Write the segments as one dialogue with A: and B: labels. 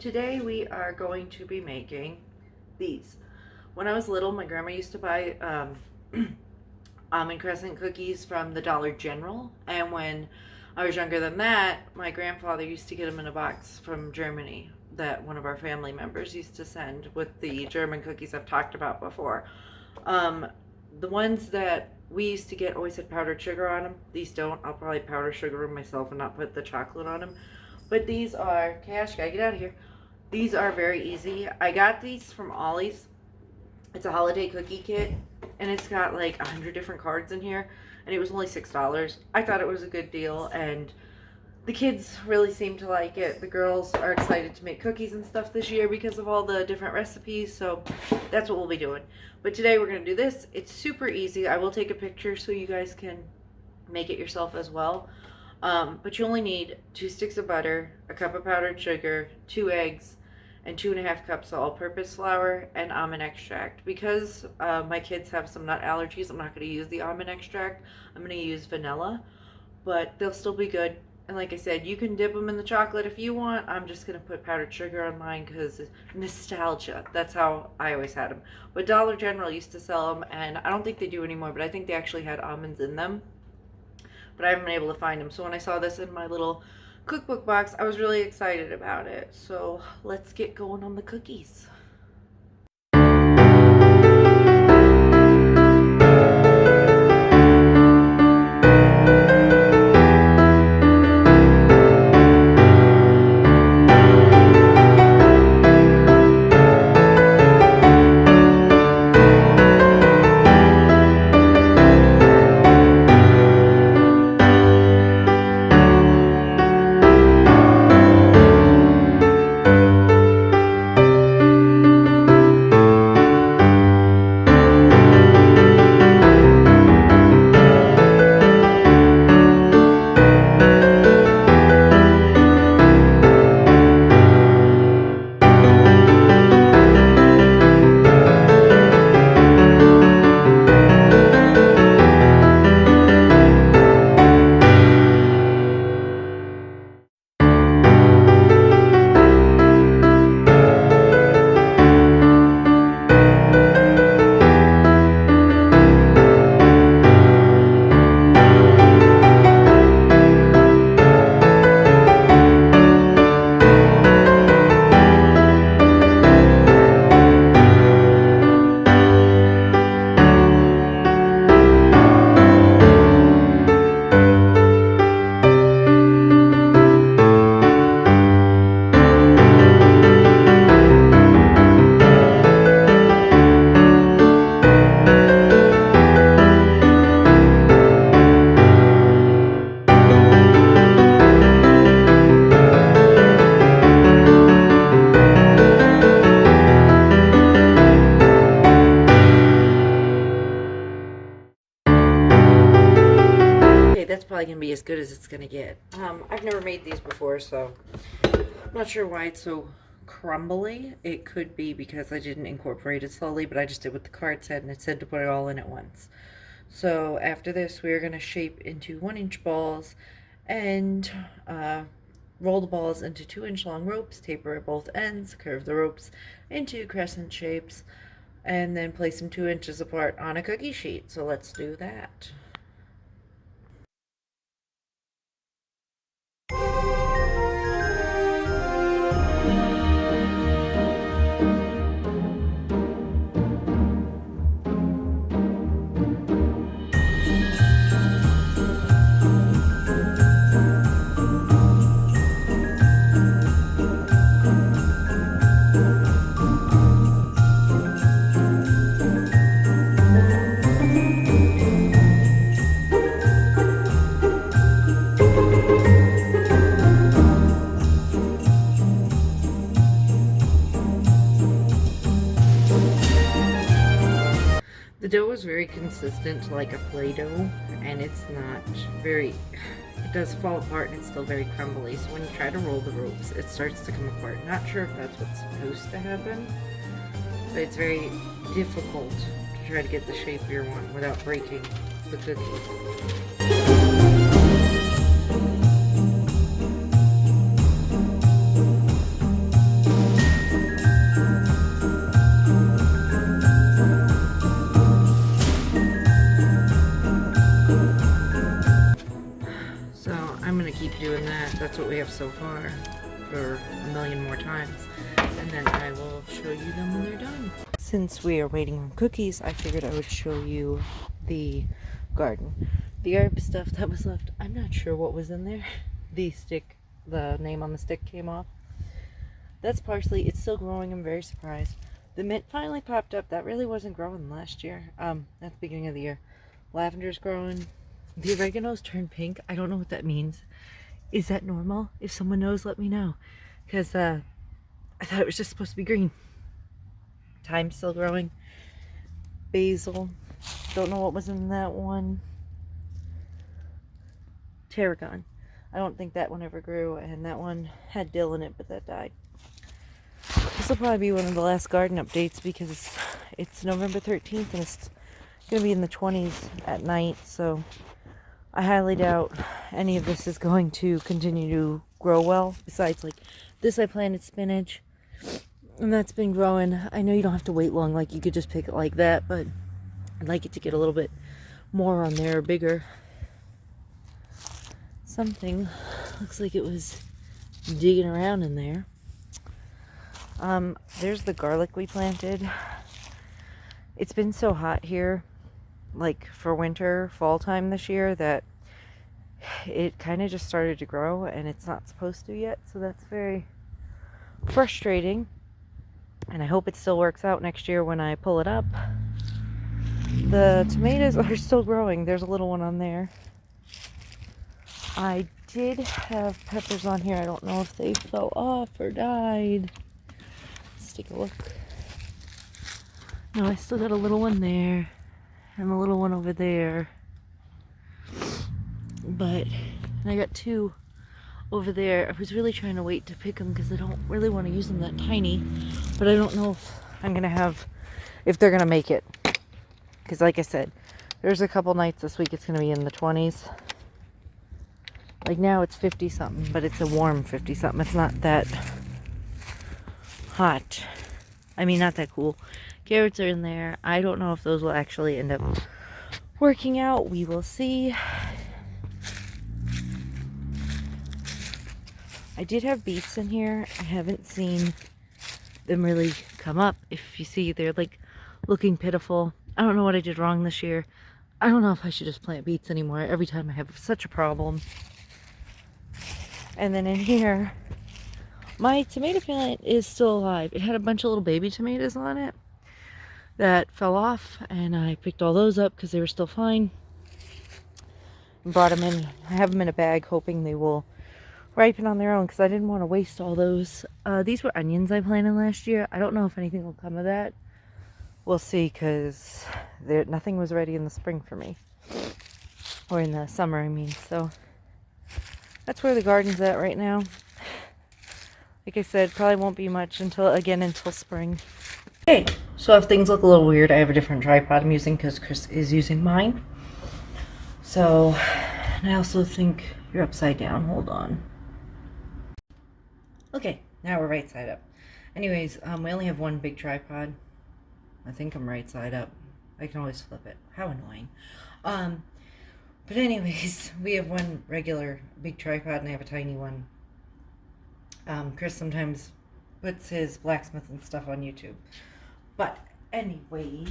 A: today we are going to be making these. When I was little, my grandma used to buy almond Crescent cookies from the Dollar General, and when I was younger than that, my grandfather used to get them in a box from Germany that one of our family members used to send with the German cookies I've talked about before. The ones that we used to get always had powdered sugar on them. These don't. I'll probably powder sugar them myself and not put the chocolate on them. But these are, Cash, gotta get out of here. These are very easy. I got these from Ollie's. It's a holiday cookie kit, and it's got like 100 different cards in here, and it was only $6. I thought it was a good deal, and the kids really seem to like it. The girls are excited to make cookies and stuff this year because of all the different recipes, so that's what we'll be doing. But today we're going to do this. It's super easy. I will take a picture so you guys can make it yourself as well. But you only need 2 sticks of butter, a cup of powdered sugar, 2 eggs, and 2.5 cups of all-purpose flour and almond extract. Because my kids have some nut allergies, I'm not going to use the almond extract. I'm going to use vanilla, but they'll still be good. And like I said, you can dip them in the chocolate if you want. I'm just going to put powdered sugar on mine because nostalgia. That's how I always had them. But Dollar General used to sell them, and I don't think they do anymore, but I think they actually had almonds in them. But I haven't been able to find them. So when I saw this in my little cookbook box, I was really excited about it. So let's get going on the cookies. That's probably gonna be as good as it's gonna get. I've never made these before, so I'm not sure why it's so crumbly. It could be because I didn't incorporate it slowly, but I just did what the card said, and it said to put it all in at once. So after this, we're gonna shape into 1-inch balls and roll the balls into 2-inch long ropes, taper at both ends, curve the ropes into crescent shapes, and then place them 2 inches apart on a cookie sheet. So let's do that. The dough is very consistent, like a Play-Doh, and it's not very, it does fall apart and it's still very crumbly. So when you try to roll the ropes, it starts to come apart. Not sure if that's what's supposed to happen, but it's very difficult to try to get the shape you want without breaking the cookie. keep doing that. That's what we have so far for a million more times. And then I will show you them when they're done. Since we are waiting on cookies, I figured I would show you the garden. The herb stuff that was left, I'm not sure what was in there. The name on the stick came off. That's parsley. It's still growing. I'm very surprised. The mint finally popped up. That really wasn't growing last year. At the beginning of the year. Lavender's growing. The oregano's turned pink. I don't know what that means. Is that normal? If someone knows, let me know. Because I thought it was just supposed to be green. Thyme's still growing. Basil. Don't know what was in that one. Tarragon. I don't think that one ever grew. And that one had dill in it, but that died. This will probably be one of the last garden updates because it's November 13th and it's going to be in the 20s at night. So I highly doubt any of this is going to continue to grow well. Besides, like this, I planted spinach and that's been growing. I know you don't have to wait long, like you could just pick it like that, but I'd like it to get a little bit more on there, bigger. Something looks like it was digging around in there. There's the garlic we planted. It's been so hot here, like for winter, fall time this year, that it kind of just started to grow and it's not supposed to yet. So that's very frustrating. And I hope it still works out next year when I pull it up. The tomatoes are still growing. There's a little one on there. I did have peppers on here. I don't know if they fell off or died. Let's take a look. No, I still got a little one there and a little one over there. But I got two over there. I was really trying to wait to pick them because I don't really want to use them that tiny. But I don't know if I'm going to have, if they're going to make it. Because like I said, there's a couple nights this week it's going to be in the 20s. Like now it's 50 something, but it's a warm 50 something. It's not that hot. I mean, not that cool. Carrots are in there. I don't know if those will actually end up working out. We will see. I did have beets in here. I haven't seen them really come up. If you see, they're like looking pitiful. I don't know what I did wrong this year. I don't know if I should just plant beets anymore. Every time I have such a problem. And then in here, my tomato plant is still alive. It had a bunch of little baby tomatoes on it that fell off, and I picked all those up because they were still fine. And brought them in. I have them in a bag hoping they will ripen on their own because I didn't want to waste all those. These were onions I planted last year. I don't know if anything will come of that. We'll see because nothing was ready in the spring for me. Or in the summer, I mean. So that's where the garden's at right now. Like I said, probably won't be much until spring. Okay, so if things look a little weird, I have a different tripod I'm using because Chris is using mine. So, and I also think you're upside down. Hold on. Okay, now we're right side up. Anyways, we only have one big tripod. I think I'm right side up. I can always flip it. How annoying. But anyways, we have one regular big tripod and I have a tiny one. Chris sometimes puts his blacksmith and stuff on YouTube. But anyways,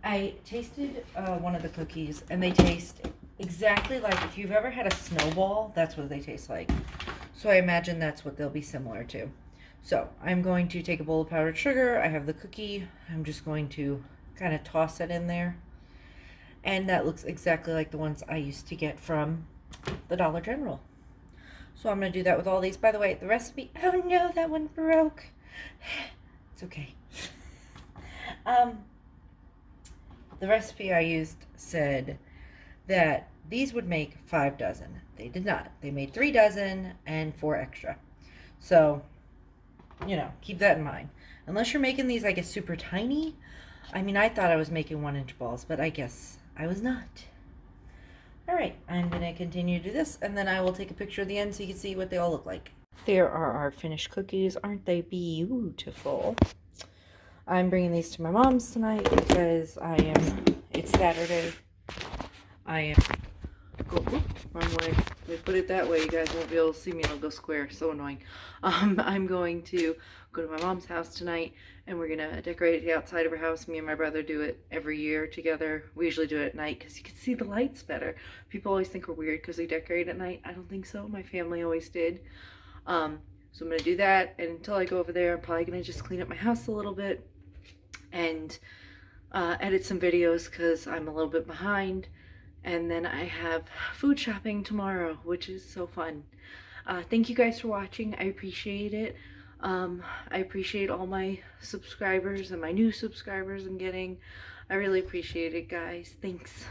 A: I tasted one of the cookies and they taste exactly like, if you've ever had a snowball, that's what they taste like. So I imagine that's what they'll be similar to. So I'm going to take a bowl of powdered sugar. I have the cookie. I'm just going to kind of toss it in there. And that looks exactly like the ones I used to get from the Dollar General. So I'm going to do that with all these. By the way, the recipe, oh no, that one broke. It's okay. The recipe I used said that these would make 5 dozen. They did not. They made 3 dozen and 4 extra. So, you know, keep that in mind. Unless you're making these, I guess, super tiny. I mean, I thought I was making 1-inch balls, but I guess I was not. All right, I'm going to continue to do this, and then I will take a picture of the end so you can see what they all look like. There are our finished cookies. Aren't they beautiful? I'm bringing these to my mom's tonight because it's Saturday. I am whoop, wrong way. If I put it that way, you guys won't be able to see me. It'll go square. So annoying. I'm going to go to my mom's house tonight, and we're gonna decorate the outside of her house. Me and my brother do it every year together. We usually do it at night because you can see the lights better. People always think we're weird because we decorate at night. I don't think so. My family always did. So I'm gonna do that, and until I go over there, I'm probably gonna just clean up my house a little bit and edit some videos because I'm a little bit behind. And then I have food shopping tomorrow, which is so fun. Thank you guys for watching. I appreciate it. I appreciate all my subscribers and my new subscribers I'm getting. I really appreciate it, guys. Thanks.